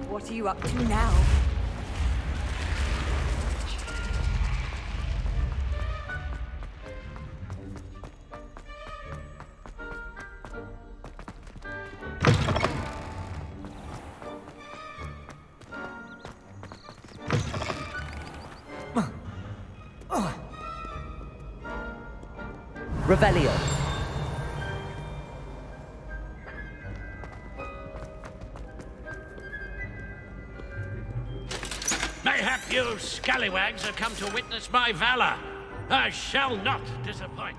What are you up to now? Revelio. Mayhap you scallywags have come to witness my valor. I shall not disappoint.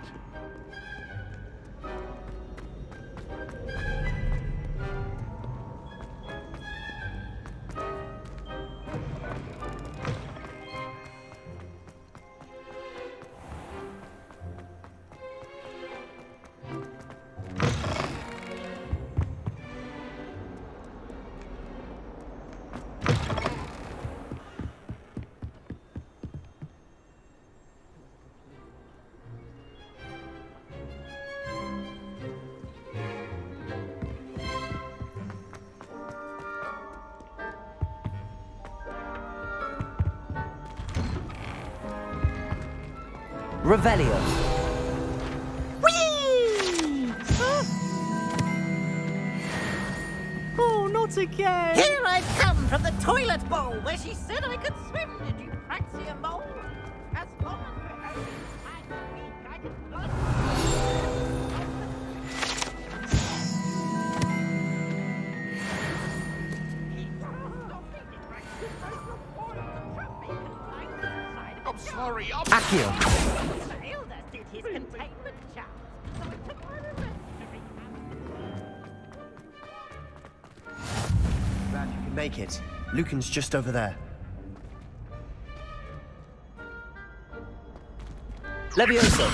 Revelio. Whee! Oh, not again! Here I've come from the toilet bowl where she said I could swim. Did you fancy a mole? As long as we're only tiny weak, I can float. I'm sorry, Accio. Elders did his containment charge, so I took my revenge to Glad you can make it. Lucan's just over there. Levioso.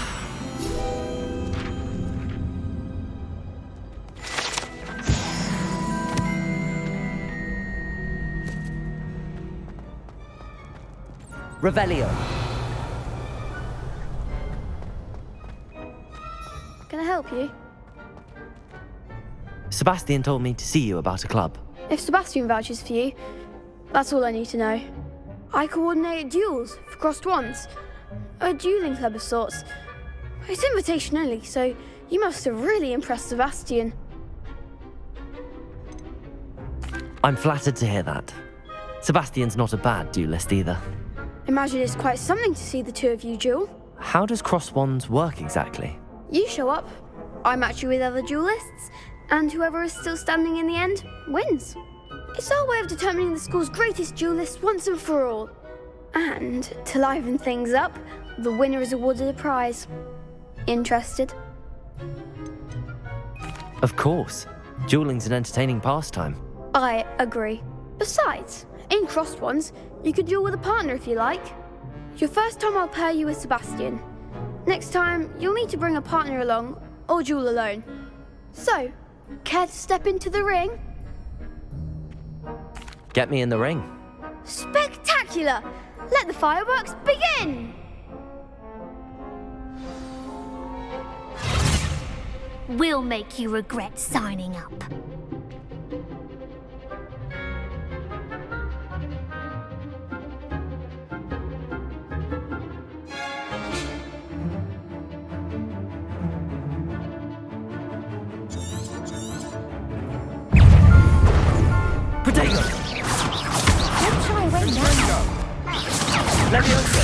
Revelio. Can I help you? Sebastian told me to see you about a club. If Sebastian vouches for you, that's all I need to know. I coordinate duels for crossed wands. A dueling club of sorts. It's invitation only, so you must have really impressed Sebastian. I'm flattered to hear that. Sebastian's not a bad duelist either. Imagine it's quite something to see the two of you duel. How does cross wands work exactly? You show up, I match you with other duelists, and whoever is still standing in the end wins. It's our way of determining the school's greatest duelist once and for all. And to liven things up, the winner is awarded a prize. Interested? Of course. Dueling's an entertaining pastime. I agree. Besides, in crossed ones, you could duel with a partner if you like. Your first time I'll pair you with Sebastian. Next time, you'll need to bring a partner along, or duel alone. So, care to step into the ring? Get me in the ring. Spectacular! Let the fireworks begin! We'll make you regret signing up. Protego! Don't shy away now. Levioso!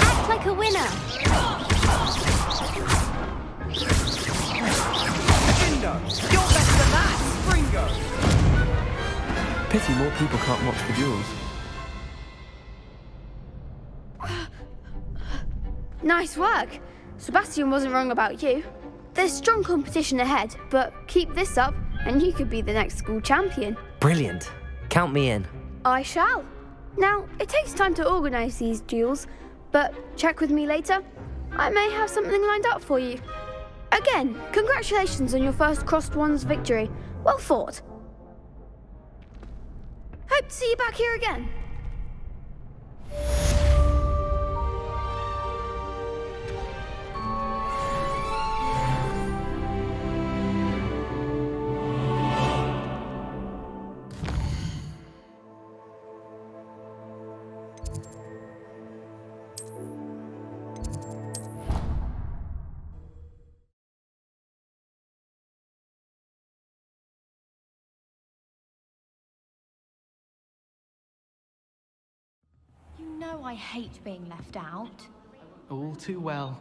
Act like a winner. You're better than that, Springo! Pity more people can't watch the duels. Nice work. Sebastian wasn't wrong about you. There's strong competition ahead, but keep this up and you could be the next school champion. Brilliant. Count me in. I shall. Now, it takes time to organise these duels, but check with me later. I may have something lined up for you. Again, congratulations on your first Crossed Wands victory. Well fought. Hope to see you back here again. You know I hate being left out. All too well.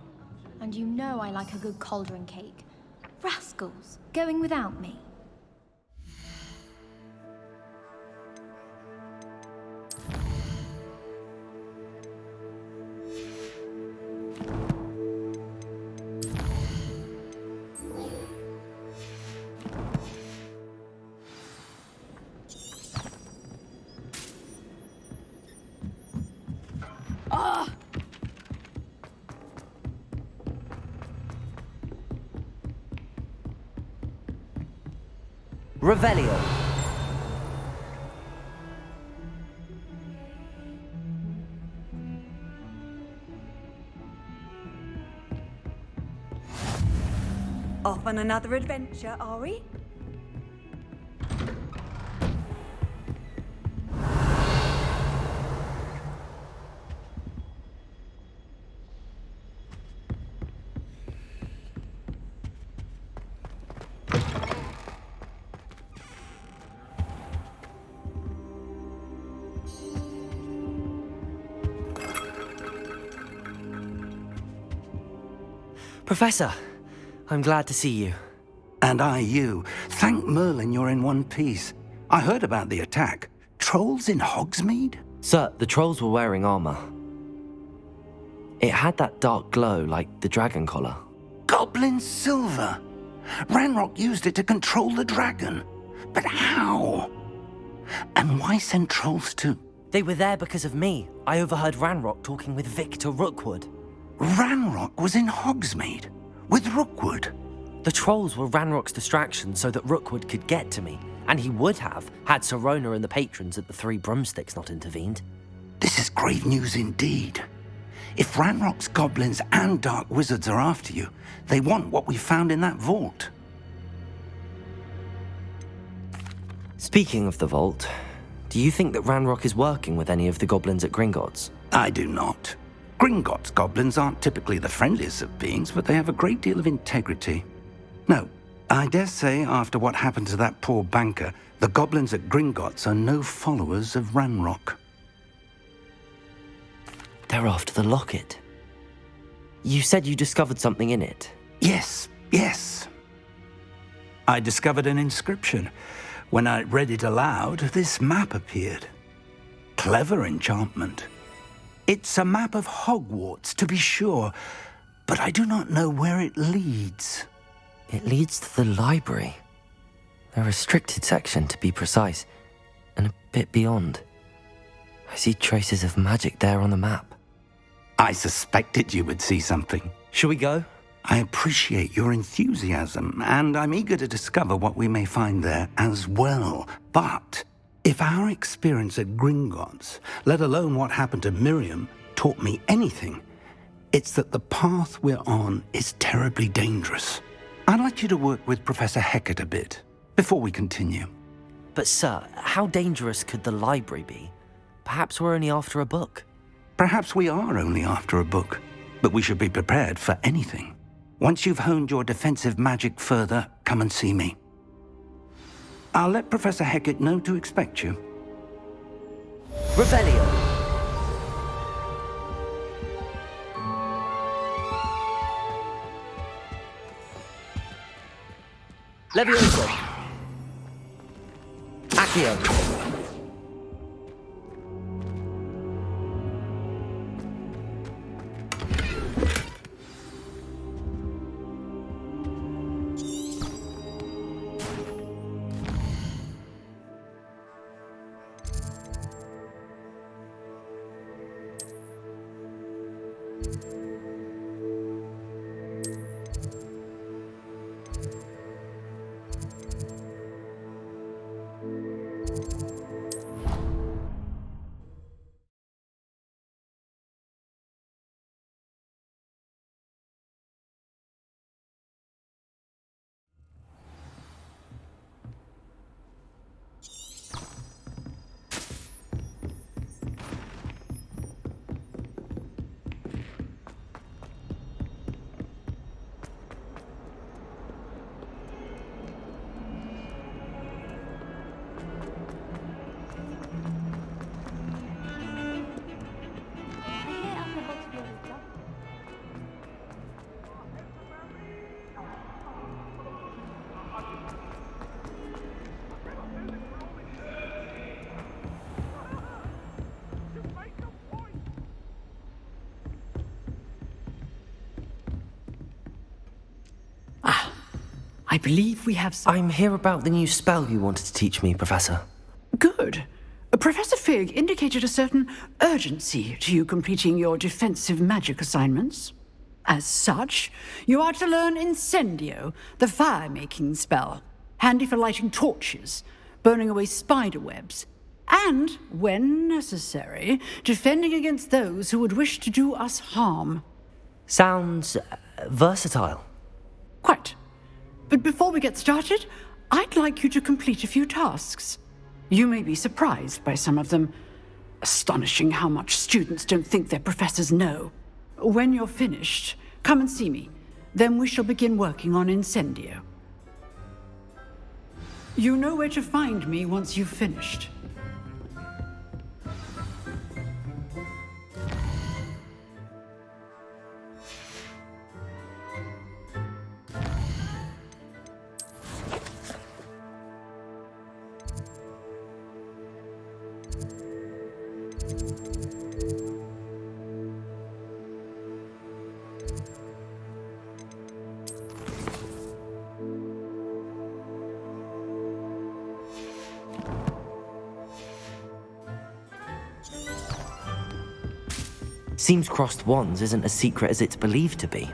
And you know I like a good cauldron cake. Rascals, going without me. Revelio. Off on another adventure, are we? Professor, I'm glad to see you. And I you. Thank Merlin you're in one piece. I heard about the attack. Trolls in Hogsmeade? Sir, the trolls were wearing armor. It had that dark glow like the dragon collar. Goblin silver! Ranrock used it to control the dragon. But how? And why send trolls too? They were there because of me. I overheard Ranrock talking with Victor Rookwood. Ranrock was in Hogsmeade? With Rookwood? The trolls were Ranrock's distraction so that Rookwood could get to me. And he would have, had Serona and the patrons at the Three Broomsticks not intervened. This is grave news indeed. If Ranrock's goblins and dark wizards are after you, they want what we found in that vault. Speaking of the vault, do you think that Ranrock is working with any of the goblins at Gringotts? I do not. Gringotts goblins aren't typically the friendliest of beings, but they have a great deal of integrity. No, I dare say after what happened to that poor banker, the goblins at Gringotts are no followers of Ranrock. They're after the locket. You said you discovered something in it. Yes. I discovered an inscription. When I read it aloud, this map appeared. Clever enchantment. It's a map of Hogwarts, to be sure, but I do not know where it leads. It leads to the library. A restricted section, to be precise, and a bit beyond. I see traces of magic there on the map. I suspected you would see something. Shall we go? I appreciate your enthusiasm, and I'm eager to discover what we may find there as well. But if our experience at Gringotts, let alone what happened to Miriam, taught me anything, it's that the path we're on is terribly dangerous. I'd like you to work with Professor Hecat a bit, before we continue. But sir, how dangerous could the library be? Perhaps we're only after a book. Perhaps we are only after a book, but we should be prepared for anything. Once you've honed your defensive magic further, come and see me. I'll let Professor Hecat know to expect you. Revelio. Levioso. Accio. I believe we have some... I'm here about the new spell you wanted to teach me, Professor. Good. Professor Fig indicated a certain urgency to you completing your defensive magic assignments. As such, you are to learn Incendio, the fire-making spell, handy for lighting torches, burning away spider webs, and, when necessary, defending against those who would wish to do us harm. Sounds versatile. Quite. But before we get started, I'd like you to complete a few tasks. You may be surprised by some of them. Astonishing how much students don't think their professors know. When you're finished, come and see me. Then we shall begin working on Incendio. You know where to find me once you've finished. Seems crossed wands isn't as secret as it's believed to be.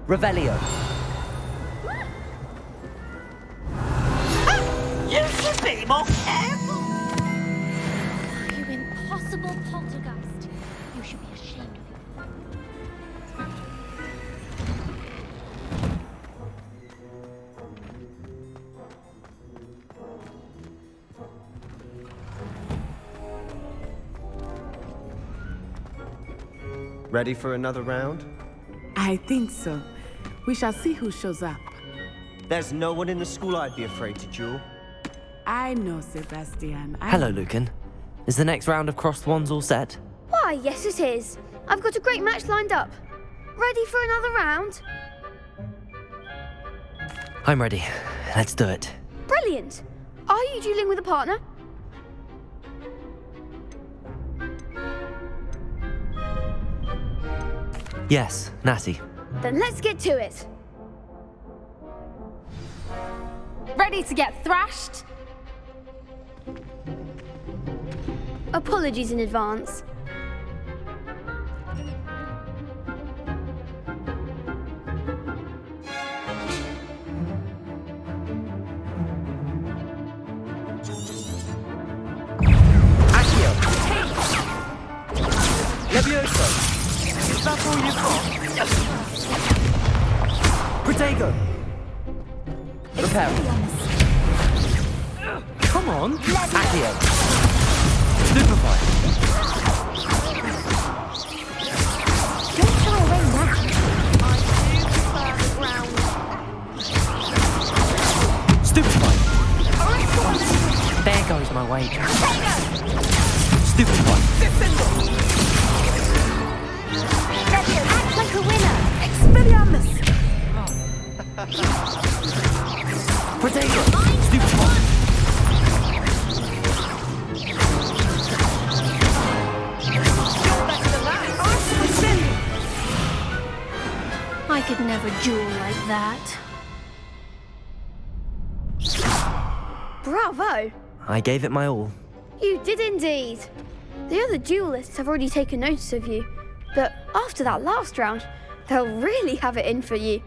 Revelio. You should be more careful! You impossible poltergeist. You should be ashamed of yourself. Ready for another round? I think so. We shall see who shows up. There's no one in the school I'd be afraid to duel. I know, Sebastian. Hello, Lucan. Is the next round of crossed wands all set? Why, yes it is. I've got a great match lined up. Ready for another round? I'm ready. Let's do it. Brilliant. Are you dueling with a partner? Yes, Natty. Then let's get to it. Ready to get thrashed? Apologies in advance. Accio! Levioso! Is that all you've got? Protego! Repair. Come on! Accio! Stupefy! Don't throw away now. I do prefer the ground. my wager. Stupid one. Act like a winner. Expelliarmus! Potato. Stupid one. I could never duel like that. Bravo! I gave it my all. You did indeed. The other duelists have already taken notice of you, but after that last round, they'll really have it in for you.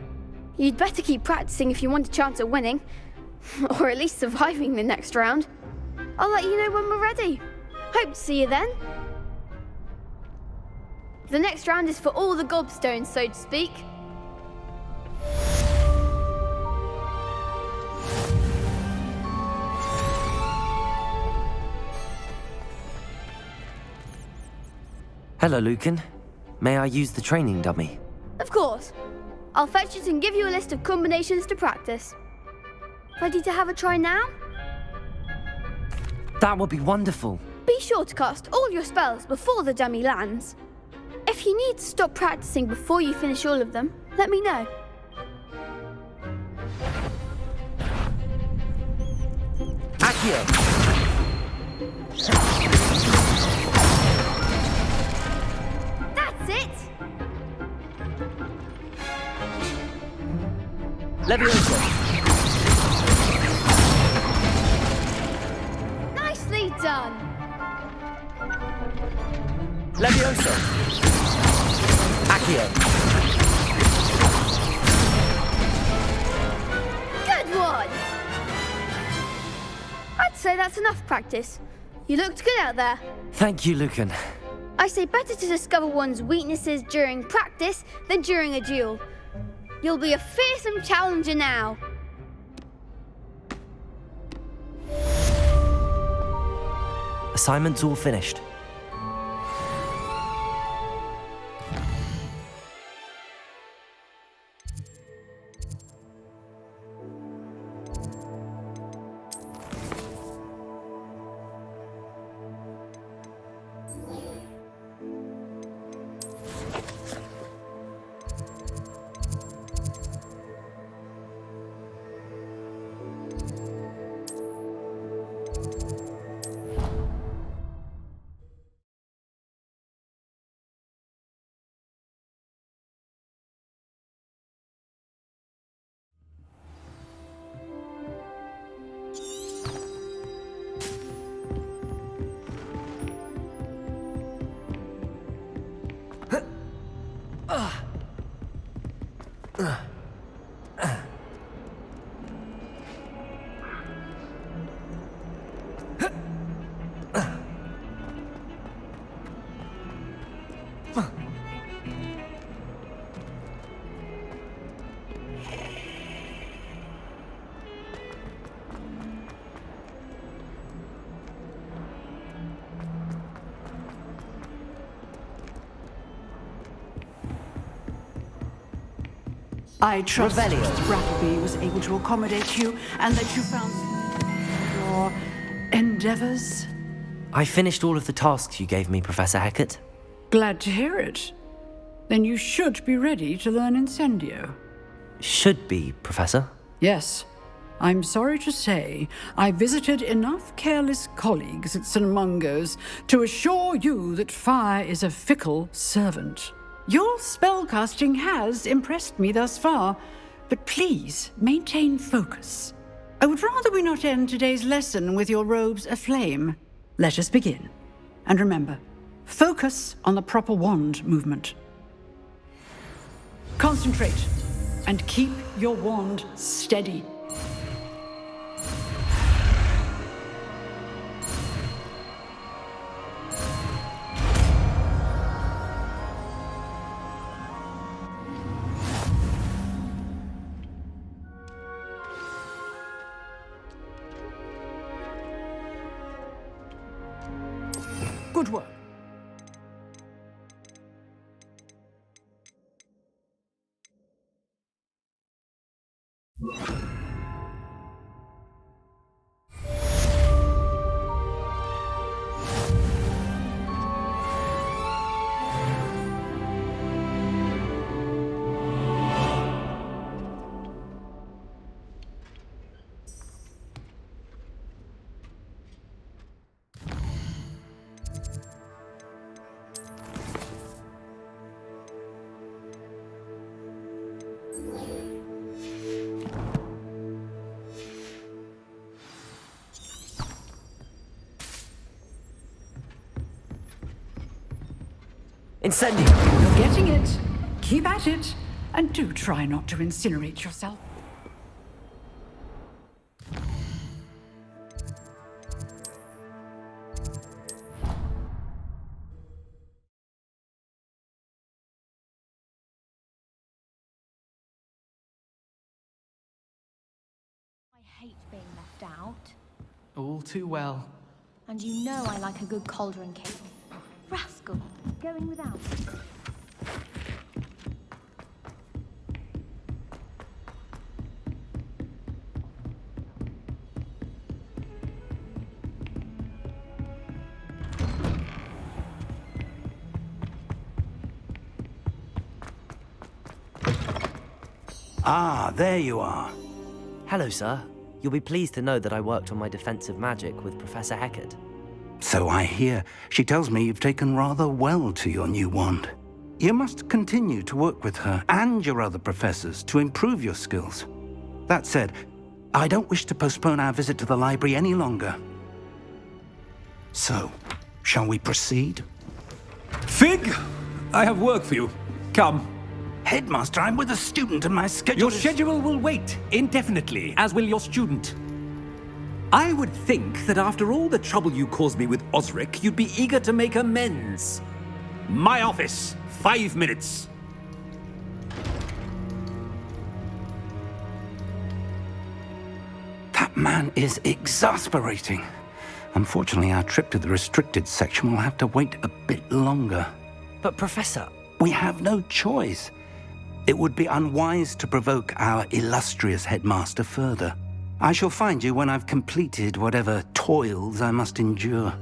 You'd better keep practicing if you want a chance at winning, or at least surviving the next round. I'll let you know when we're ready. Hope to see you then. The next round is for all the gobstones, so to speak. Hello, Lucan. May I use the training dummy? Of course. I'll fetch it and give you a list of combinations to practice. Ready to have a try now? That would be wonderful. Be sure to cast all your spells before the dummy lands. If you need to stop practicing before you finish all of them, let me know. Accio! That's it! Leviosa! Nicely done! Leviosa! Accio! Good one! I'd say that's enough practice. You looked good out there. Thank you, Lucan. I say better to discover one's weaknesses during practice than during a duel. You'll be a fearsome challenger now. Assignment's all finished. I trust Revelio. that Brattleby was able to accommodate you and that you found your endeavors. I finished all of the tasks you gave me, Professor Hecat. Glad to hear it. Then you should be ready to learn Incendio. Should be, Professor. Yes. I'm sorry to say, I visited enough careless colleagues at St. Mungo's to assure you that fire is a fickle servant. Your spellcasting has impressed me thus far, but please maintain focus. I would rather we not end today's lesson with your robes aflame. Let us begin. And remember, focus on the proper wand movement. Concentrate and keep your wand steady. Good work. Incendio! You're getting it. Keep at it. And do try not to incinerate yourself. I hate being left out. All too well. And you know I like a good cauldron cake. Rascal, going without me. Ah, there you are. Hello, sir. You'll be pleased to know that I worked on my defensive magic with Professor Heckard. So I hear. She tells me you've taken rather well to your new wand. You must continue to work with her and your other professors to improve your skills. That said, I don't wish to postpone our visit to the library any longer. So, shall we proceed? Fig, I have work for you. Come. Headmaster, I'm with a student and my schedule Your schedule will wait indefinitely, as will your student. I would think that after all the trouble you caused me with Osric, you'd be eager to make amends. My office, 5 minutes. That man is exasperating. Unfortunately, our trip to the restricted section will have to wait a bit longer. But, Professor... We have no choice. It would be unwise to provoke our illustrious headmaster further. I shall find you when I've completed whatever toils I must endure.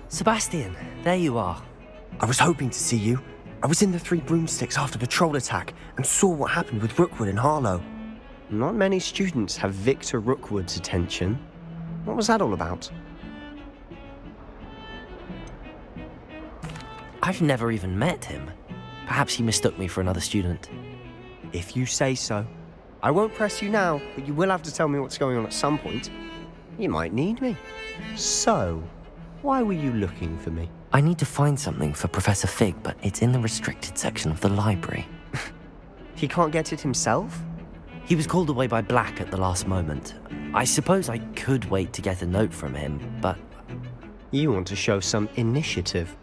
Sebastian, there you are. I was hoping to see you. I was in the Three Broomsticks after the troll attack and saw what happened with Rookwood and Harlow. Not many students have Victor Rookwood's attention. What was that all about? I've never even met him. Perhaps he mistook me for another student. If you say so. I won't press you now, but you will have to tell me what's going on at some point. You might need me. So, why were you looking for me? I need to find something for Professor Fig, but it's in the restricted section of the library. He can't get it himself? He was called away by Black at the last moment. I suppose I could wait to get a note from him, but... You want to show some initiative.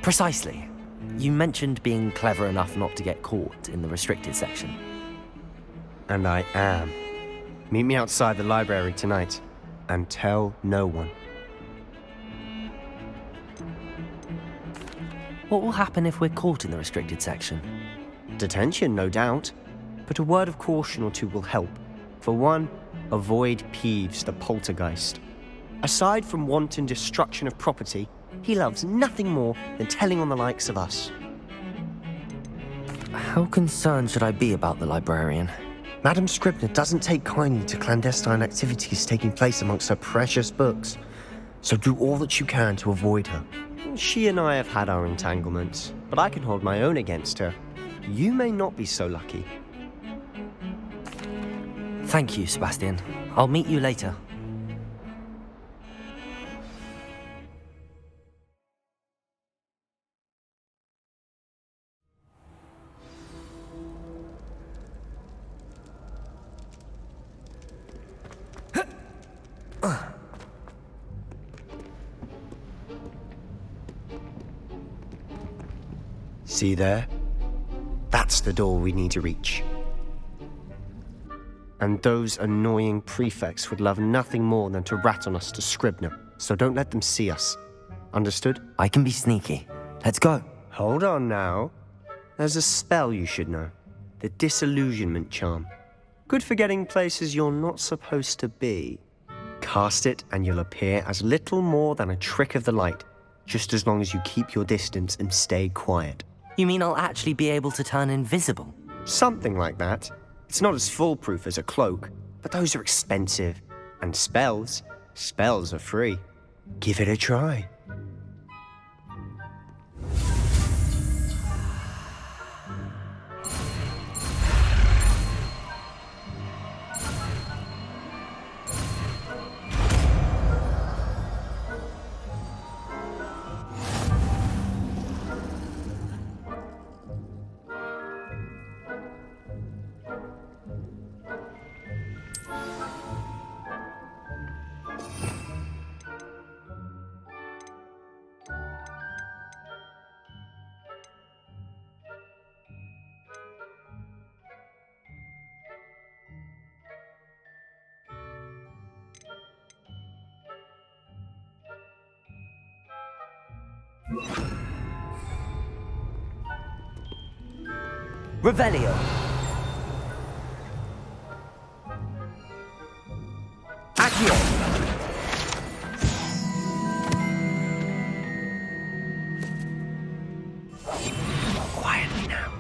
Precisely. You mentioned being clever enough not to get caught in the restricted section. And I am. Meet me outside the library tonight, and tell no one. What will happen if we're caught in the restricted section? Detention, no doubt. But a word of caution or two will help. For one, avoid Peeves the poltergeist. Aside from wanton destruction of property, he loves nothing more than telling on the likes of us. How concerned should I be about the librarian? Madam Scribner doesn't take kindly to clandestine activities taking place amongst her precious books. So do all that you can to avoid her. She and I have had our entanglements, but I can hold my own against her. You may not be so lucky. Thank you, Sebastian. I'll meet you later. See there? That's the door we need to reach. And those annoying prefects would love nothing more than to rat on us to Scribner, so don't let them see us. Understood? I can be sneaky. Let's go. Hold on now. There's a spell you should know. The Disillusionment Charm. Good for getting places you're not supposed to be. Cast it and you'll appear as little more than a trick of the light, just as long as you keep your distance and stay quiet. You mean I'll actually be able to turn invisible? Something like that. It's not as foolproof as a cloak, but those are expensive. And spells are free. Give it a try. Revelio. Accio. Quietly now.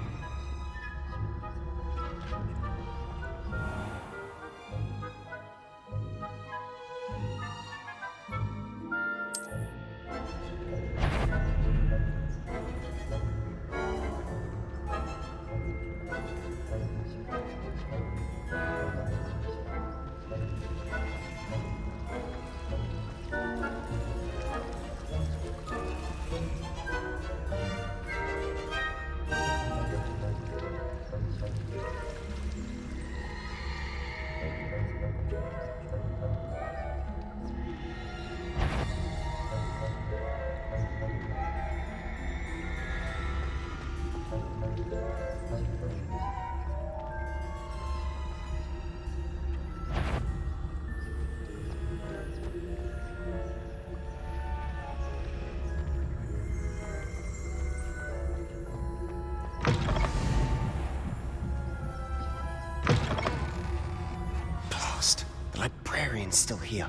The librarian's still here.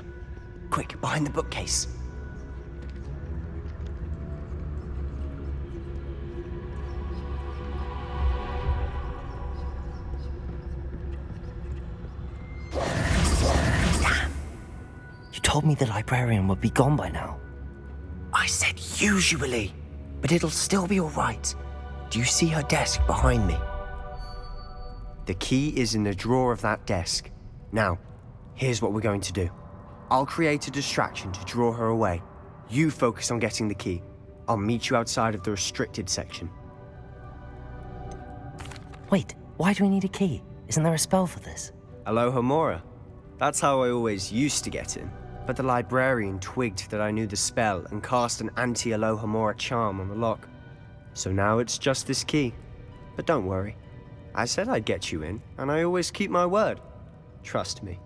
Quick, behind the bookcase. Damn! You told me the librarian would be gone by now. I said usually, but it'll still be all right. Do you see her desk behind me? The key is in the drawer of that desk. Now, here's what we're going to do. I'll create a distraction to draw her away. You focus on getting the key. I'll meet you outside of the restricted section. Wait, why do we need a key? Isn't there a spell for this? Alohomora. That's how I always used to get in. But the librarian twigged that I knew the spell and cast an anti-Alohomora charm on the lock. So now it's just this key. But don't worry. I said I'd get you in, and I always keep my word. Trust me.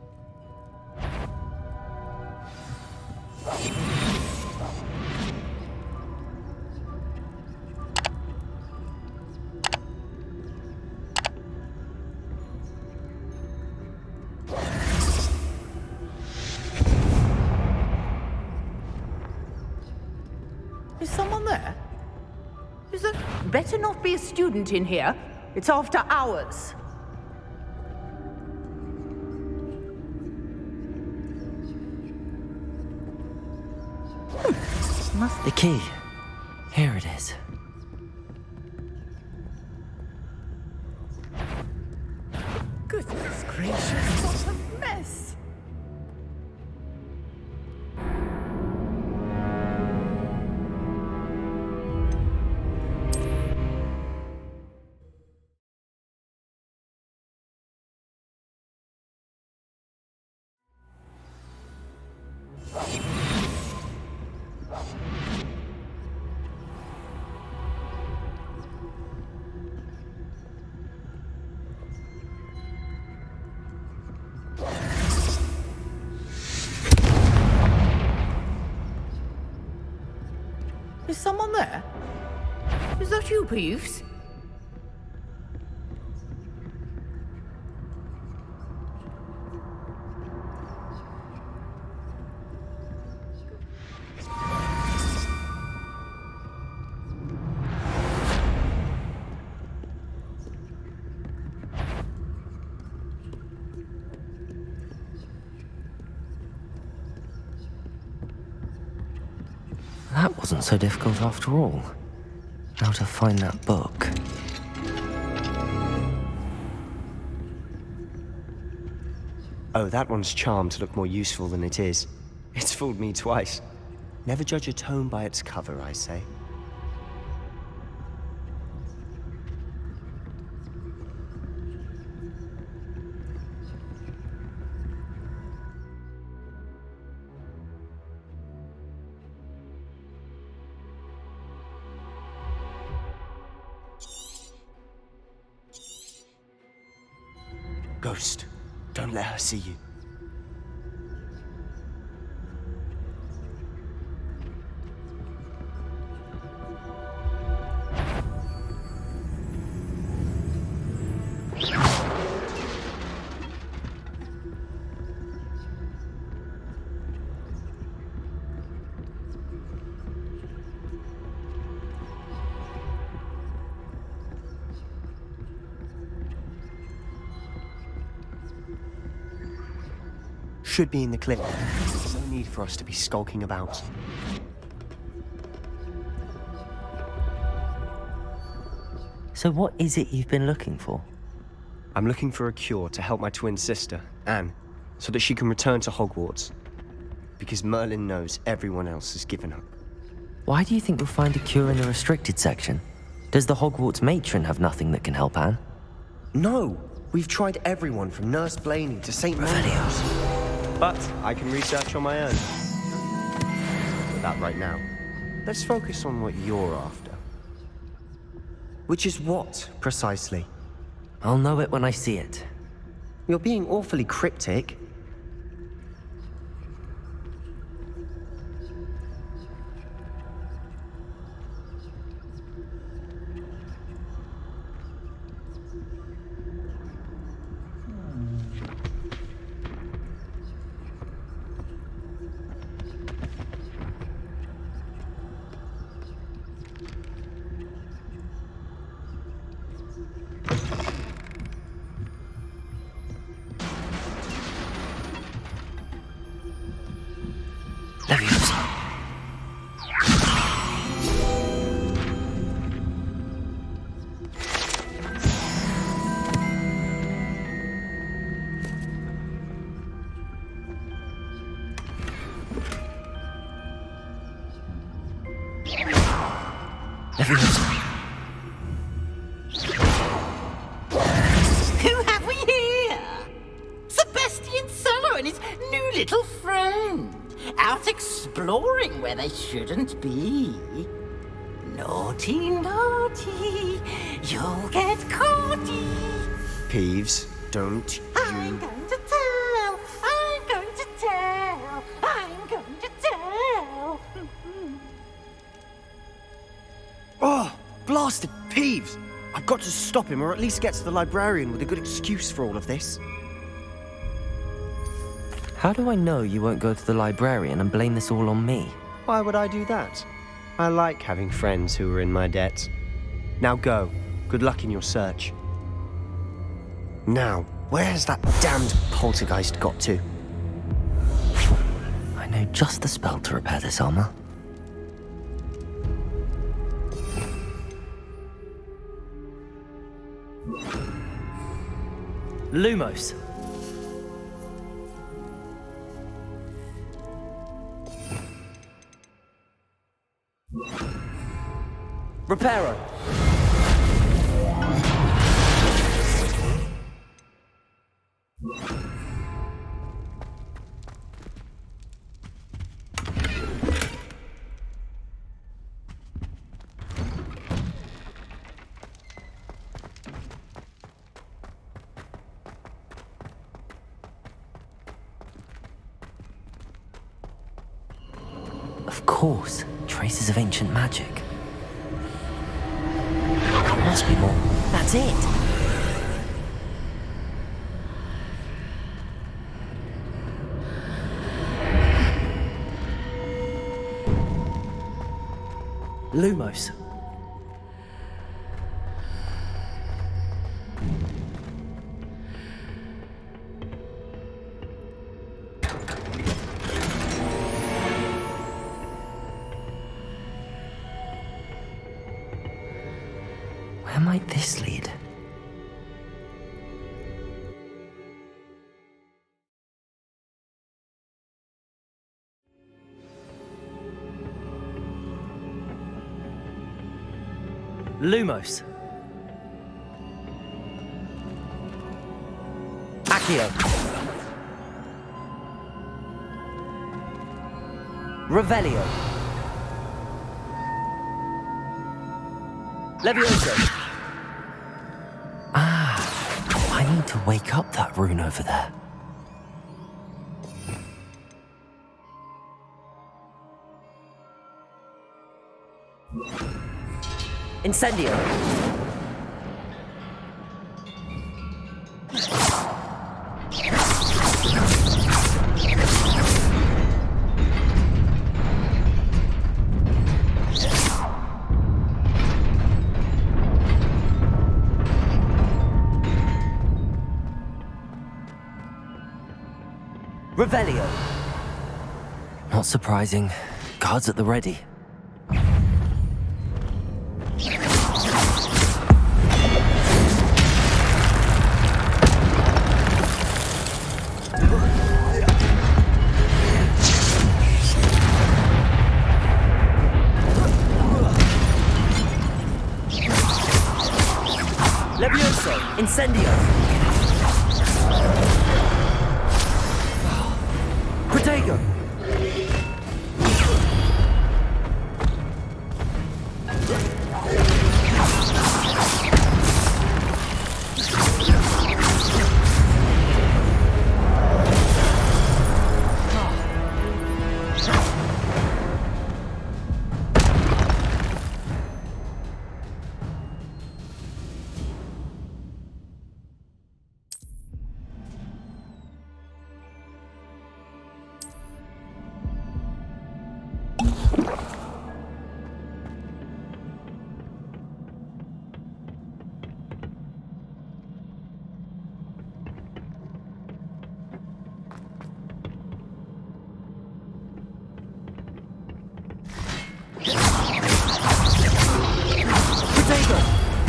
Is someone there? Is there... Better not be a student in here. It's after hours. The key. Here it is. Goodness gracious, what a mess! someone there? Is that you, Peeves? That wasn't so difficult after all. Now to find that book. Oh, that one's charmed to look more useful than it is. It's fooled me twice. Never judge a tome by its cover, I say. Ghost, don't let her see you. Should be in the clip. There's no need for us to be skulking about. So what is it you've been looking for? I'm looking for a cure to help my twin sister, Anne, so that she can return to Hogwarts. Because Merlin knows everyone else has given up. Why do you think you'll find a cure in the restricted section? Does the Hogwarts matron have nothing that can help Anne? No! We've tried everyone from Nurse Blaney to St. Mungo's. But I can research on my own. But that right now. Let's focus on what you're after. Which is what, precisely? I'll know it when I see it. You're being awfully cryptic. Who have we here? Sebastian Solo and his new little friend. Out exploring where they shouldn't be. Naughty, naughty, you'll get caughty. Peeves, don't you... I'm going to tell, I'm going to tell, I'm going to tell. Oh, blasted Peeves! I've got to stop him, or at least get to the librarian with a good excuse for all of this. How do I know you won't go to the librarian and blame this all on me? Why would I do that? I like having friends who are in my debt. Now go. Good luck in your search. Now, where's that damned poltergeist got to? I know just the spell to repair this armor. Lumos. Reparo. Of course, traces of ancient magic. There must be more. That's it! Lumos. Where might this lead? Lumos. Accio. Revelio. Levioso. I need to wake up that rune over there. Incendio. Revelio. Not surprising. Guards at the ready. Levioso. Incendio. Protego!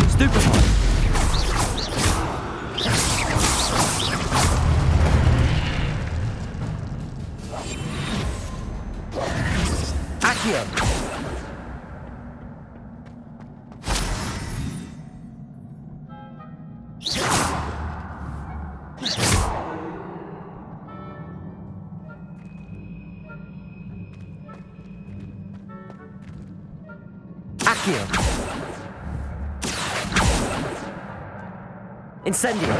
Stupefy! Accio! Accio! Incendio!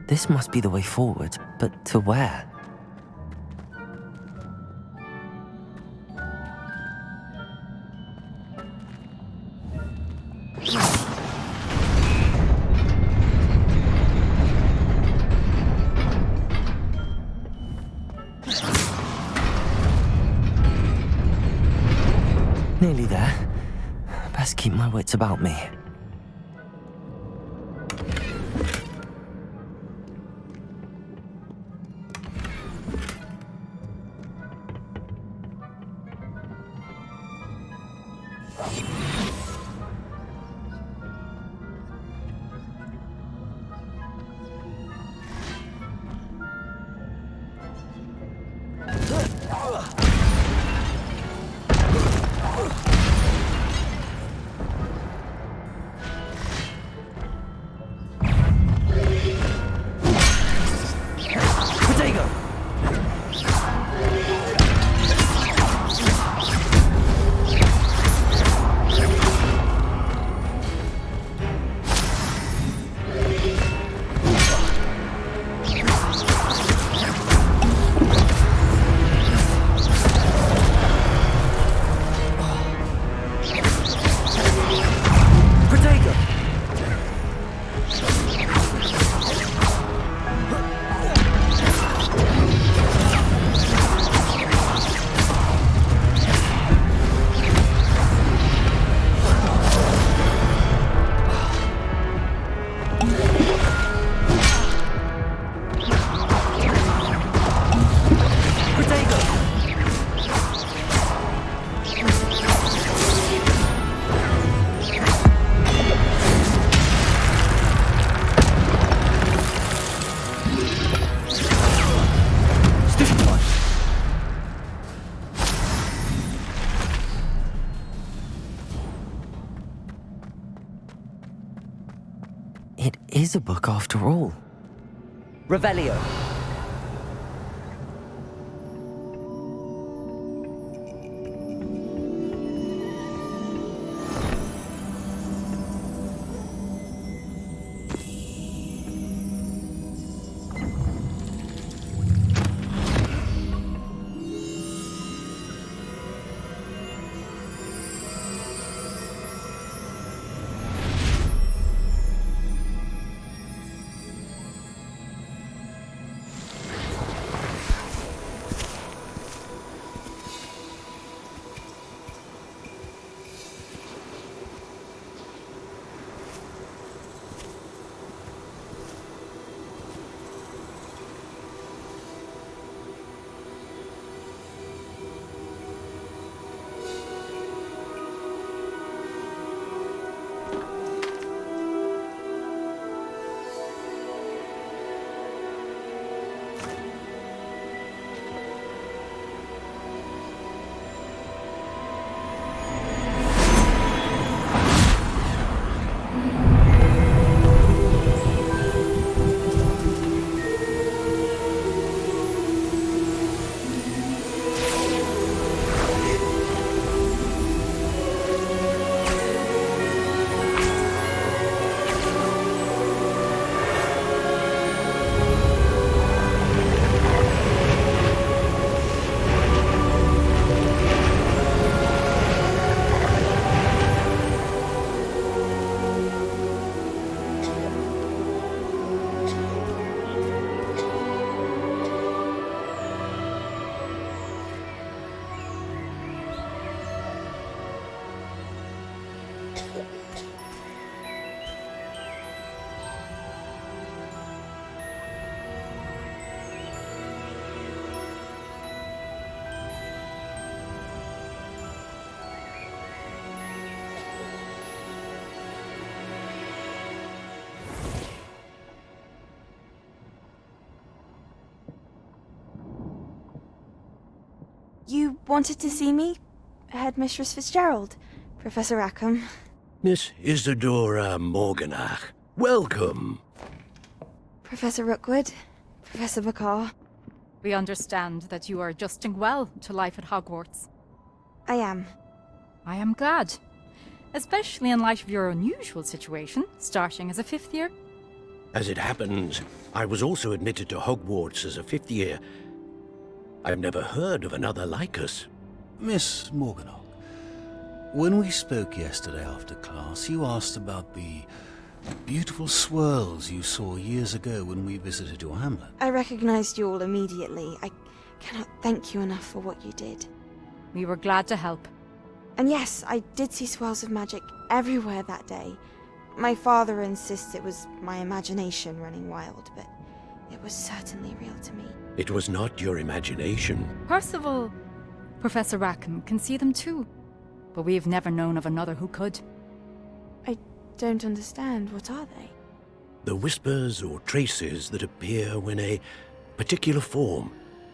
This must be the way forward, but to where? Nearly there. Best keep my wits about me. is a book after all. Revelio. You wanted to see me? Headmistress Fitzgerald? Professor Rackham? Miss Isadora Morganach, welcome. Professor Rookwood? Professor Bakar? We understand that you are adjusting well to life at Hogwarts. I am. I am glad. Especially in light of your unusual situation, starting as a 5th year. As it happens, I was also admitted to Hogwarts as a 5th year. I've never heard of another like us. Miss Morganach, when we spoke yesterday after class, you asked about the beautiful swirls you saw years ago when we visited your hamlet. I recognized you all immediately. I cannot thank you enough for what you did. We were glad to help. And yes, I did see swirls of magic everywhere that day. My father insists it was my imagination running wild, but it was certainly real to me. It was not your imagination. Percival, Professor Rackham can see them too, but we've never known of another who could. I don't understand. What are they? The whispers or traces that appear when a particular form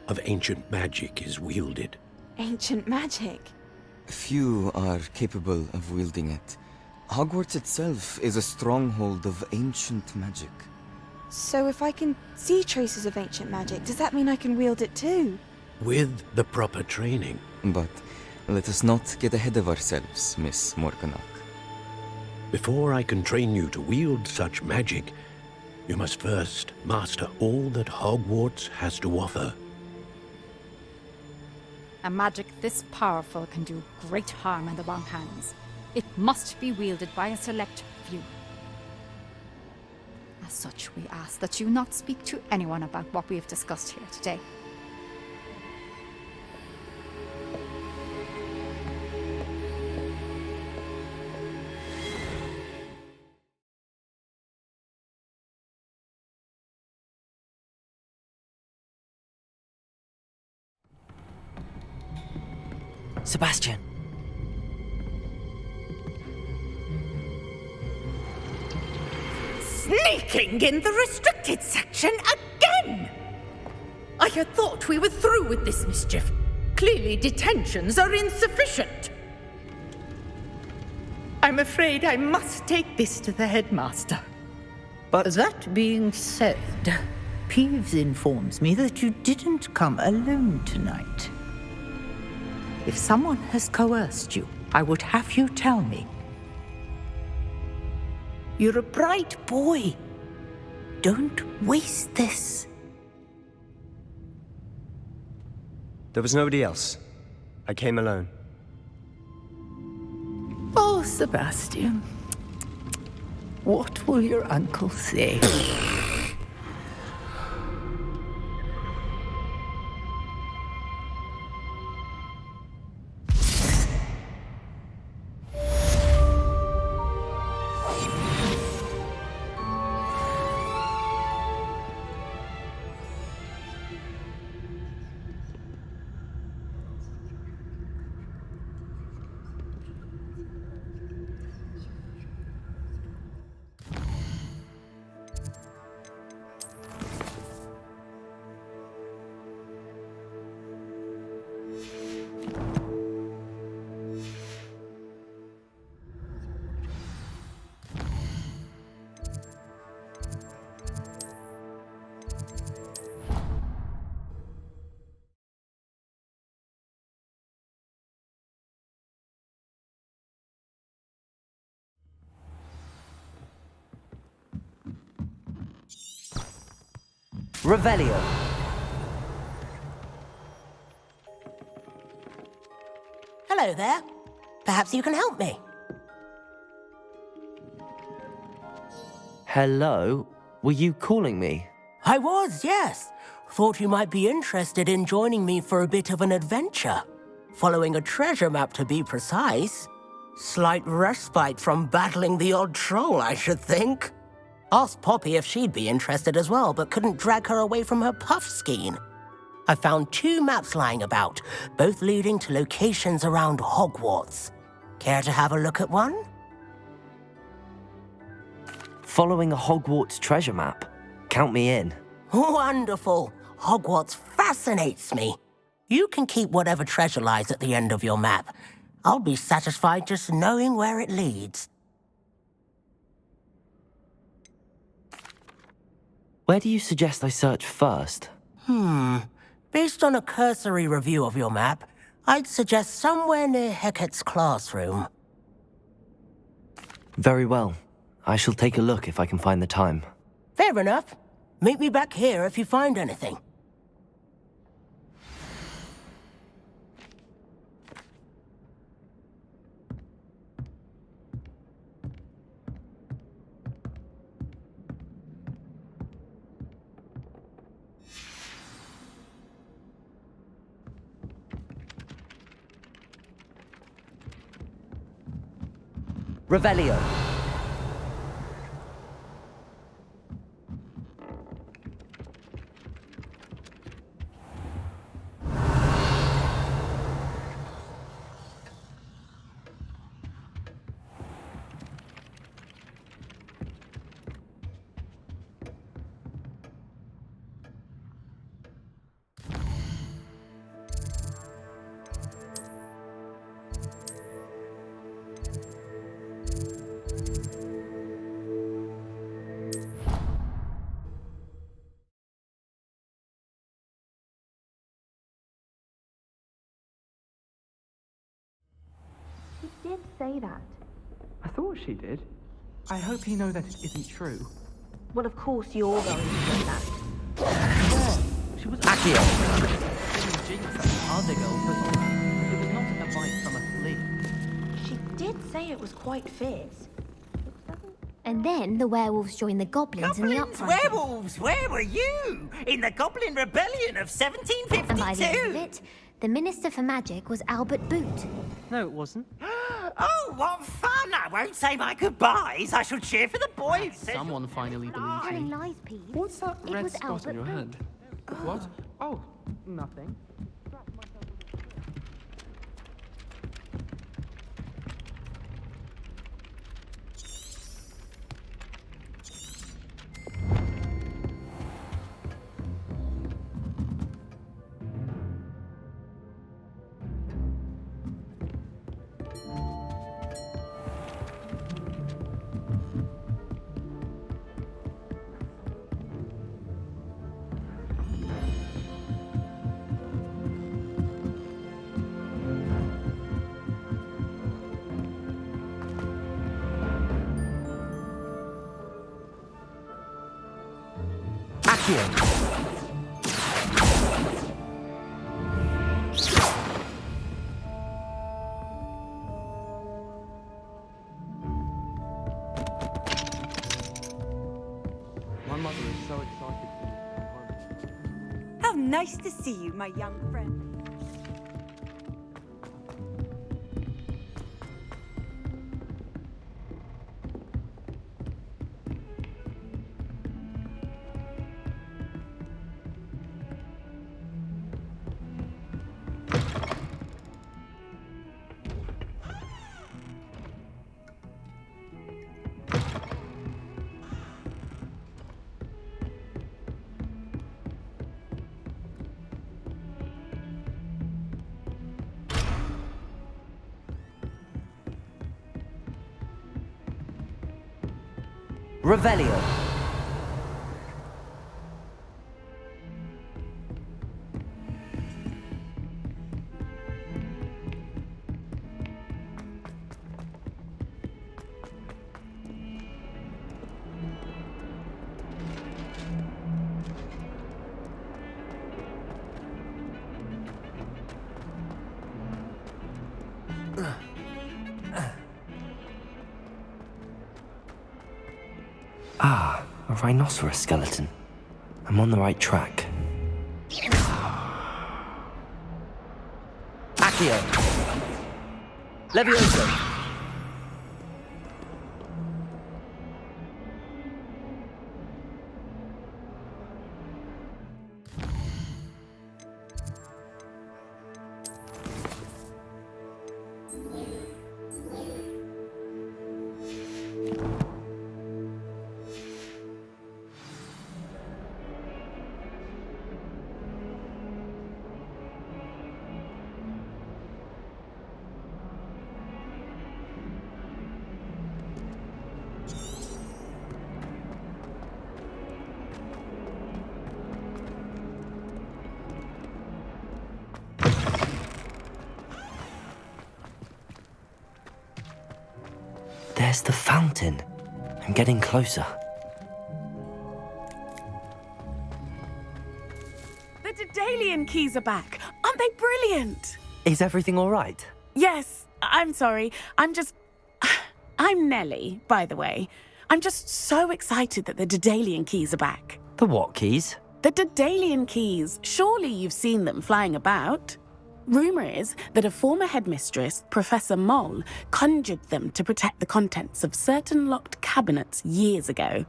of ancient magic is wielded. Ancient magic? Few are capable of wielding it. Hogwarts itself is a stronghold of ancient magic. So if I can see traces of ancient magic, does that mean I can wield it too? With the proper training. But let us not get ahead of ourselves, Miss Morganach. Before I can train you to wield such magic, you must first master all that Hogwarts has to offer. A magic this powerful can do great harm in the wrong hands. It must be wielded by a select few. As such, we ask that you not speak to anyone about what we have discussed here today. Sebastian! Sneaking in the restricted section again! I had thought we were through with this mischief. Clearly detentions are insufficient. I'm afraid I must take this to the headmaster. But that being said, Peeves informs me that you didn't come alone tonight. If someone has coerced you, I would have you tell me. You're a bright boy. Don't waste this. there was nobody else. I came alone. Oh, Sebastian. What will your uncle say? Revelio. Hello there. Perhaps you can help me. Hello? Were you calling me? I was, yes. Thought you might be interested in joining me for a bit of an adventure. Following a treasure map, to be precise. Slight respite from battling the odd troll, I should think. Asked Poppy if she'd be interested as well, but couldn't drag her away from her puff skein. I found 2 maps lying about, both leading to locations around Hogwarts. Care to have a look at one? Following a Hogwarts treasure map? Count me in. Wonderful. Hogwarts fascinates me. You can keep whatever treasure lies at the end of your map. I'll be satisfied just knowing where it leads. Where do you suggest I search first? Based on a cursory review of your map, I'd suggest somewhere near Hecat's classroom. Very well. I shall take a look if I can find the time. Fair enough. Meet me back here if you find anything. Revelio. She did say that. I thought she did. I hope you know that it isn't true. Well, of course you're going to say that. She was Accio. Jinx and other girls, but it was not an advice from a flea. She did say it was quite fierce. And then the werewolves joined the goblins in the Goblins, uprising. werewolves, where were you? In the Goblin Rebellion of 1752? And by the end of it, the Minister for Magic was Albert Boot. No, it wasn't. Oh, what fun! I won't say my goodbyes. I shall cheer for the boy. Someone finally believes Telling me. lies, Pete. What's that It red was spot on your Albert hand? What? Oh, nothing. Accio. My mother is so excited for you to come home. How nice to see you, my young friend. Revelio. Ah, a rhinoceros skeleton. I'm on the right track. Accio. Levioso. There's the fountain. I'm getting closer. The Daedalian keys are back. Aren't they brilliant? Is everything all right? Yes, I'm sorry. I'm Nellie, by the way. I'm just so excited that the Daedalian keys are back. The what keys? The Daedalian keys. Surely you've seen them flying about. Rumour is that a former headmistress, Professor Mole, conjured them to protect the contents of certain locked cabinets years ago.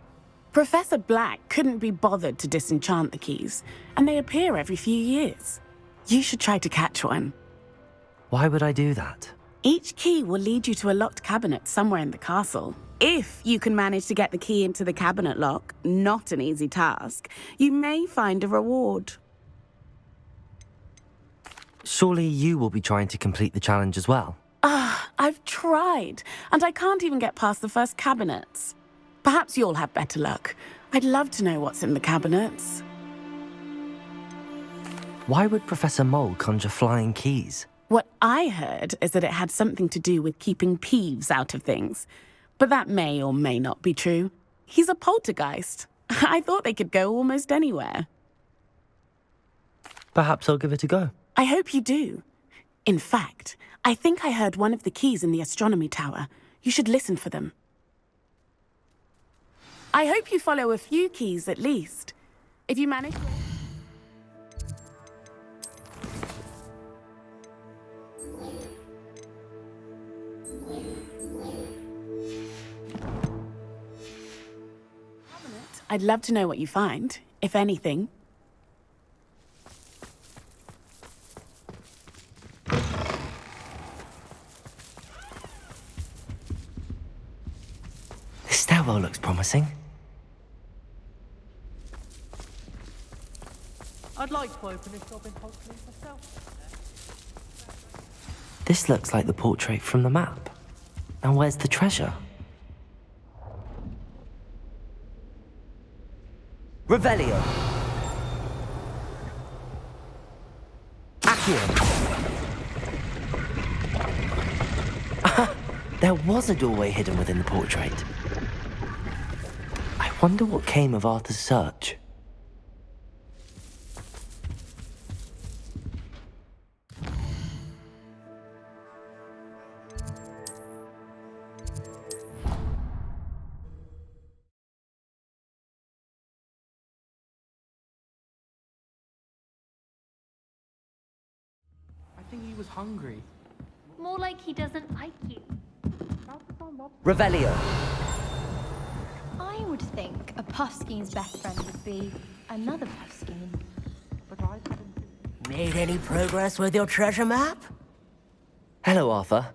Professor Black couldn't be bothered to disenchant the keys, and they appear every few years. You should try to catch one. Why would I do that? Each key will lead you to a locked cabinet somewhere in the castle. If you can manage to get the key into the cabinet lock, not an easy task, you may find a reward. Surely you will be trying to complete the challenge as well. I've tried, and I can't even get past the first cabinets. Perhaps you'll have better luck. I'd love to know what's in the cabinets. Why would Professor Mole conjure flying keys? What I heard is that it had something to do with keeping Peeves out of things. But that may or may not be true. He's a poltergeist. I thought they could go almost anywhere. Perhaps I'll give it a go. I hope you do. In fact, I think I heard one of the keys in the astronomy tower. You should listen for them. I hope you follow a few keys at least. If you manage... I'd love to know what you find, if anything. This stairwell looks promising. I'd like to open this job in Hogwarts myself. This looks like the portrait from the map. Now where's the treasure? Revelio. Accio. There was a doorway hidden within the portrait. I wonder what came of Arthur's search. was hungry. More like he doesn't like you. Revelio. I would think a Puffskein's best friend would be another Puffskein. But I hadn't... Made any progress with your treasure map? Hello, Arthur.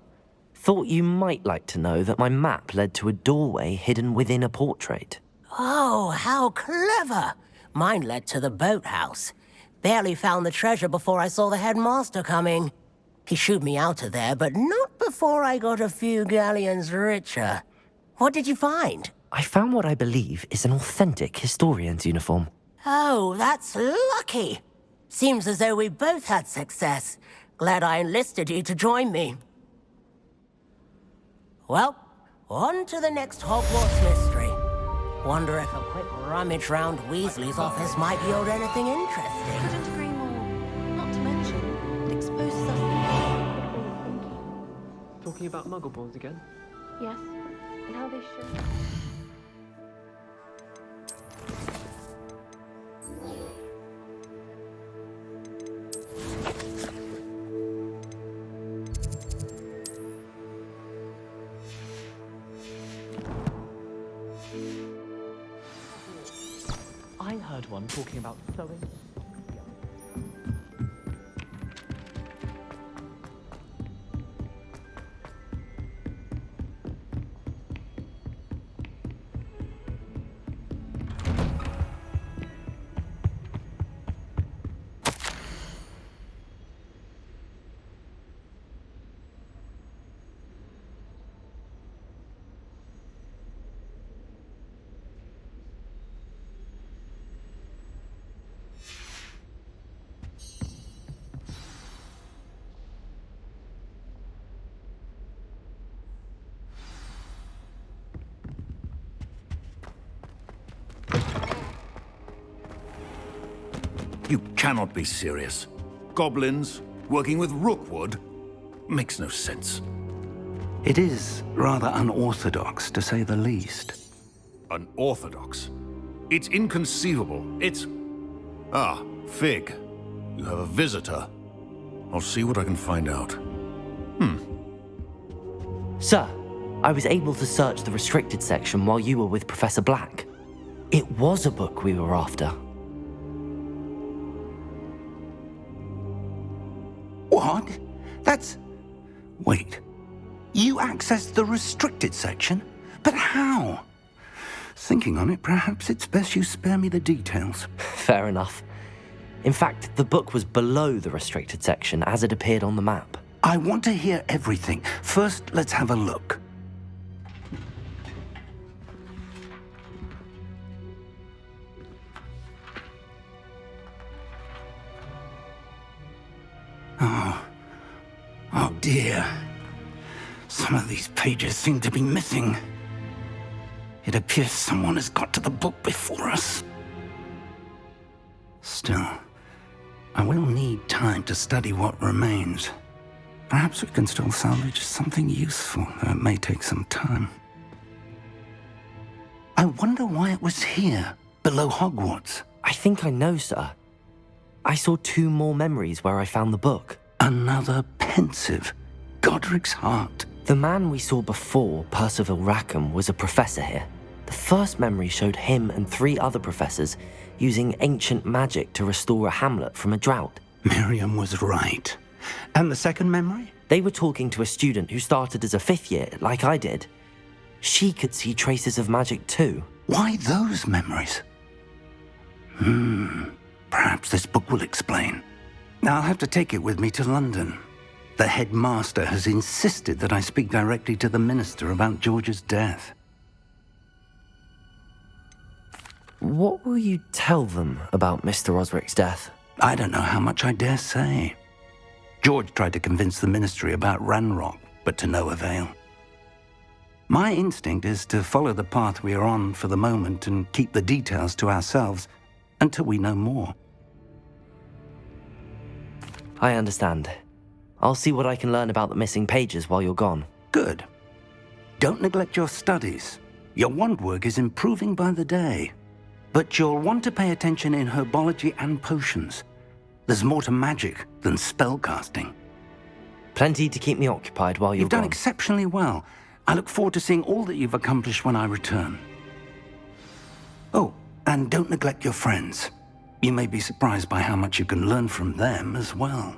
Thought you might like to know that my map led to a doorway hidden within a portrait. Oh, how clever! Mine led to the boathouse. Barely found the treasure before I saw the headmaster coming. He shooed me out of there, but not before I got a few galleons richer. What did you find? I found what I believe is an authentic historian's uniform. Oh, that's lucky. Seems as though we both had success. Glad I enlisted you to join me. Well, on to the next Hogwarts mystery. Wonder if a quick rummage round Weasley's office might yield anything interesting. Couldn't agree more. Not to mention, it exposes us to Talking about muggleborns again? Yes, and how they should. I heard one talking about sewing. You cannot be serious. Goblins working with Rookwood? Makes no sense. It is rather unorthodox, to say the least. Unorthodox? It's inconceivable. It's... Ah, Fig. You have a visitor. I'll see what I can find out. Sir, I was able to search the restricted section while you were with Professor Black. It was a book we were after. What? That's... Wait. You accessed the restricted section? But how? Thinking on it, perhaps it's best you spare me the details. Fair enough. In fact, the book was below the restricted section as it appeared on the map. I want to hear everything. First, let's have a look. Oh dear. Some of these pages seem to be missing. It appears someone has got to the book before us. Still, I will need time to study what remains. Perhaps we can still salvage something useful, though it may take some time. I wonder why it was here, below Hogwarts. I think I know, sir. I saw 2 more memories where I found the book. Another pensive Godric's heart. The man we saw before, Percival Rackham, was a professor here. The first memory showed him and 3 other professors using ancient magic to restore a hamlet from a drought. Miriam was right. And the second memory? They were talking to a student who started as a 5th year, like I did. She could see traces of magic too. Why those memories? Perhaps this book will explain. I'll have to take it with me to London. The headmaster has insisted that I speak directly to the minister about George's death. What will you tell them about Mr. Osric's death? I don't know how much I dare say. George tried to convince the ministry about Ranrock, but to no avail. My instinct is to follow the path we are on for the moment and keep the details to ourselves until we know more. I understand. I'll see what I can learn about the missing pages while you're gone. Good. Don't neglect your studies. Your wand work is improving by the day. But you'll want to pay attention in herbology and potions. There's more to magic than spellcasting. Plenty to keep me occupied while you're You've done gone. exceptionally well. I look forward to seeing all that you've accomplished when I return. Oh, and don't neglect your friends. You may be surprised by how much you can learn from them as well.